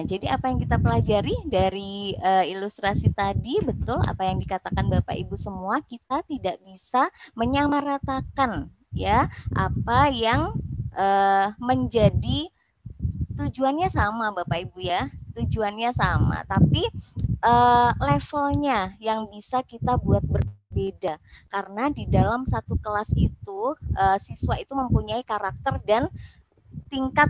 Nah, jadi apa yang kita pelajari dari ilustrasi tadi, betul apa yang dikatakan Bapak Ibu semua, kita tidak bisa menyamaratakan ya apa yang menjadi tujuannya sama Bapak Ibu ya, tujuannya sama, tapi levelnya yang bisa kita buat berbeda karena di dalam satu kelas itu siswa itu mempunyai karakter dan tingkat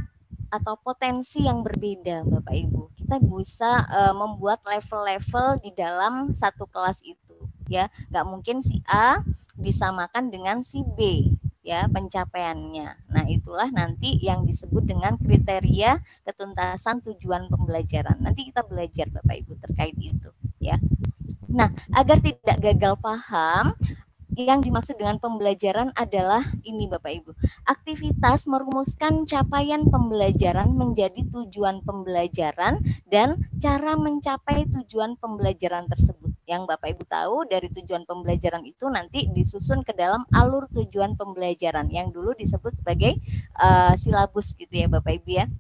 atau potensi yang berbeda Bapak Ibu. Kita bisa membuat level-level di dalam satu kelas itu ya. Nggak mungkin si A disamakan dengan si B ya pencapaiannya. Nah, itulah nanti yang disebut dengan kriteria ketuntasan tujuan pembelajaran. Nanti kita belajar Bapak Ibu terkait itu ya. Nah, agar tidak gagal paham, yang dimaksud dengan pembelajaran adalah ini Bapak Ibu. Aktivitas merumuskan capaian pembelajaran menjadi tujuan pembelajaran dan cara mencapai tujuan pembelajaran tersebut. Yang Bapak Ibu tahu dari tujuan pembelajaran itu nanti disusun ke dalam alur tujuan pembelajaran yang dulu disebut sebagai silabus gitu ya Bapak Ibu ya.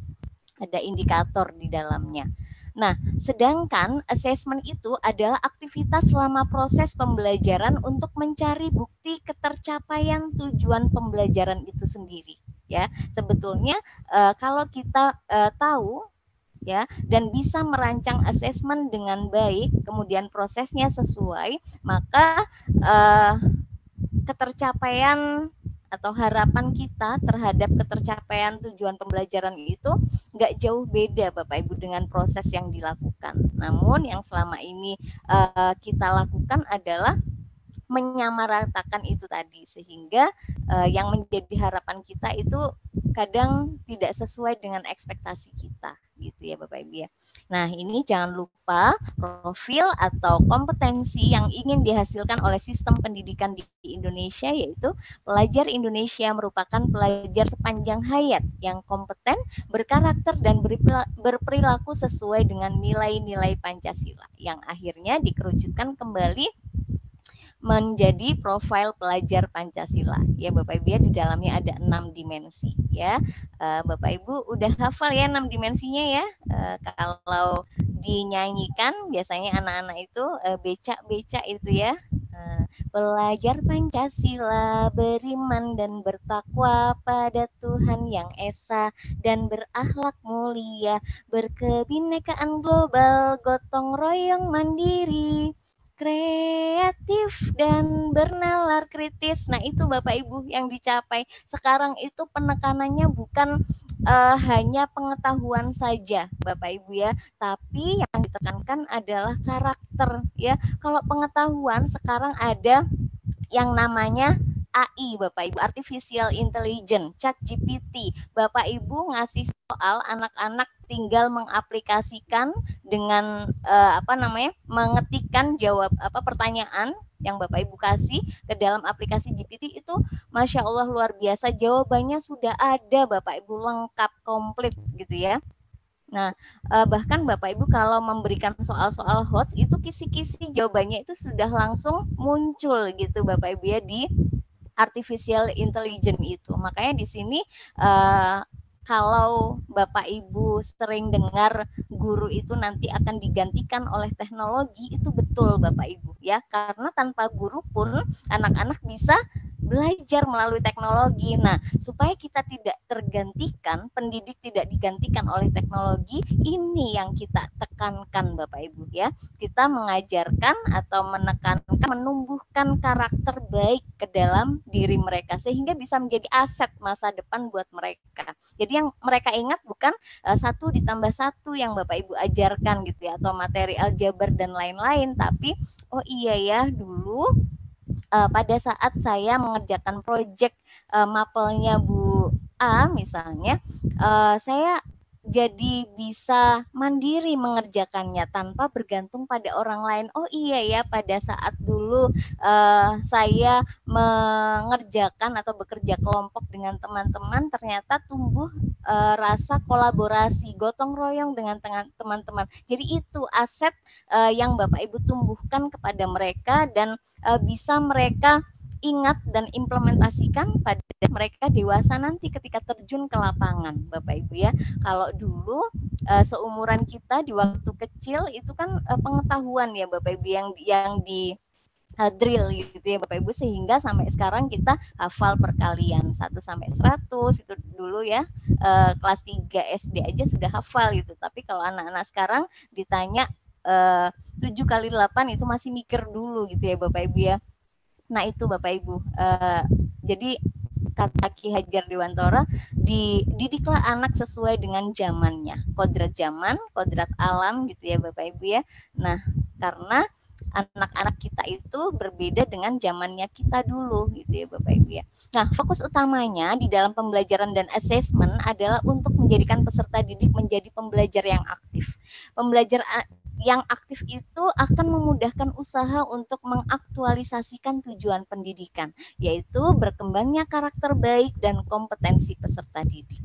Ada indikator di dalamnya. Nah, sedangkan assessment itu adalah aktivitas selama proses pembelajaran untuk mencari bukti ketercapaian tujuan pembelajaran itu sendiri. Ya, sebetulnya kalau kita tahu ya dan bisa merancang assessment dengan baik, kemudian prosesnya sesuai, maka ketercapaian atau harapan kita terhadap ketercapaian tujuan pembelajaran itu nggak jauh beda Bapak Ibu dengan proses yang dilakukan. Namun yang selama ini kita lakukan adalah menyamaratakan itu tadi sehingga yang menjadi harapan kita itu kadang tidak sesuai dengan ekspektasi kita gitu ya Bapak Ibu ya. Nah, ini jangan lupa profil atau kompetensi yang ingin dihasilkan oleh sistem pendidikan di Indonesia, yaitu pelajar Indonesia merupakan pelajar sepanjang hayat yang kompeten, berkarakter dan berperilaku sesuai dengan nilai-nilai Pancasila yang akhirnya dikerucutkan kembali menjadi profil pelajar Pancasila ya Bapak Ibu ya. Di dalamnya ada 6 dimensi ya. Bapak Ibu udah hafal ya 6 dimensinya ya. Kalau dinyanyikan biasanya anak-anak itu becak-becak itu ya. Belajar Pancasila, beriman dan bertakwa pada Tuhan yang Esa dan berakhlak mulia, berkebinekaan global, gotong royong mandiri, kreatif dan bernalar kritis. Nah, itu Bapak Ibu yang dicapai. Sekarang itu penekanannya bukan hanya pengetahuan saja Bapak Ibu ya, tapi yang ditekankan adalah karakter ya. Kalau pengetahuan sekarang ada yang namanya AI Bapak Ibu, Artificial Intelligence, ChatGPT. Bapak Ibu ngasih soal, anak-anak tinggal mengaplikasikan dengan mengetikkan jawab pertanyaan yang Bapak Ibu kasih ke dalam aplikasi GPT itu, Masya Allah luar biasa, jawabannya sudah ada Bapak Ibu, lengkap, komplit gitu ya. Nah, bahkan Bapak Ibu kalau memberikan soal-soal hots itu kisi-kisi jawabannya itu sudah langsung muncul gitu Bapak Ibu ya di artificial intelligence itu. Makanya di sini kalau Bapak Ibu sering dengar guru itu nanti akan digantikan oleh teknologi, itu betul Bapak Ibu ya. Karena tanpa guru pun anak-anak bisa belajar melalui teknologi. Nah, supaya kita tidak tergantikan, pendidik tidak digantikan oleh teknologi, ini yang kita tekankan Bapak Ibu ya. Kita mengajarkan atau menekankan, menumbuhkan karakter baik ke dalam diri mereka sehingga bisa menjadi aset masa depan buat mereka. Jadi yang mereka ingat bukan 1 ditambah 1 yang Bapak Ibu ajarkan gitu ya, atau materi aljabar dan lain-lain, tapi oh iya ya dulu pada saat saya mengerjakan proyek mapelnya Bu A misalnya, saya jadi bisa mandiri mengerjakannya tanpa bergantung pada orang lain. Oh iya ya, pada saat dulu saya mengerjakan atau bekerja kelompok dengan teman-teman, ternyata tumbuh rasa kolaborasi, gotong royong dengan teman-teman. Jadi itu aset yang Bapak Ibu tumbuhkan kepada mereka dan bisa mereka ingat dan implementasikan pada mereka dewasa nanti ketika terjun ke lapangan, Bapak Ibu ya. Kalau dulu seumuran kita di waktu kecil itu kan pengetahuan ya Bapak Ibu yang di drill gitu ya Bapak Ibu, sehingga sampai sekarang kita hafal perkalian 1 sampai 100 itu dulu ya, kelas 3 SD aja sudah hafal gitu. Tapi kalau anak-anak sekarang ditanya 7 kali 8 itu masih mikir dulu gitu ya Bapak Ibu ya. Nah itu Bapak Ibu, jadi kata Ki Hajar Dewantara, didiklah anak sesuai dengan zamannya, kodrat zaman, kodrat alam gitu ya Bapak Ibu ya. Nah karena anak-anak kita itu berbeda dengan zamannya kita dulu gitu ya Bapak Ibu ya. Nah fokus utamanya di dalam pembelajaran dan asesmen adalah untuk menjadikan peserta didik menjadi pembelajar yang aktif. Pembelajar yang aktif itu akan memudahkan usaha untuk mengaktualisasikan tujuan pendidikan, yaitu berkembangnya karakter baik dan kompetensi peserta didik.